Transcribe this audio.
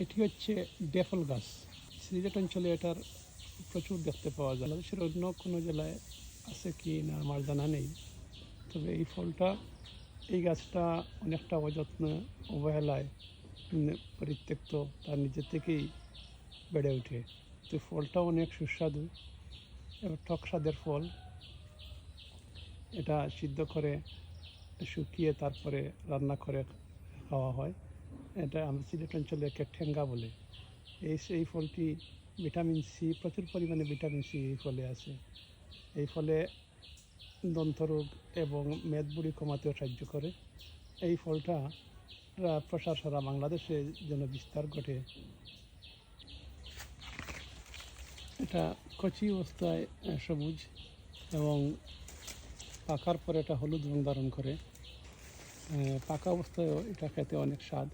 এটি হচ্ছে ডেফল গাছ। সিলেট অঞ্চলে এটার প্রচুর দেখতে পাওয়া যায়। বাংলাদেশের অন্য কোনো জেলায় আছে কি না আমার জানা নেই। তবে এই ফলটা, এই গাছটা অনেকটা অযত্নে, অবহেলায়, পরিত্যক্ত, তার নিজে থেকেই বেড়ে ওঠে। তো ফলটা অনেক সুস্বাদু এবং টক স্বাদের ফল। এটা সিদ্ধ করে, শুকিয়ে তারপরে রান্না করে খাওয়া হয়। এটা আমরা সিলেট অঞ্চলে একে ঠেঙ্গা বলে। এই ফলটি ভিটামিন সি, প্রচুর পরিমাণে ভিটামিন সি এই ফলে আছে। এই ফলে দন্তরোগ এবং মেদবুড়ি কমাতেও সাহায্য করে। এই ফলটা প্রসার সারা বাংলাদেশে যেন বিস্তার ঘটে। এটা কচি অবস্থায় সবুজ এবং পাকার পরে এটা হলুদ রং ধারণ করে। পাকা অবস্থায়ও এটা খেতে অনেক স্বাদ।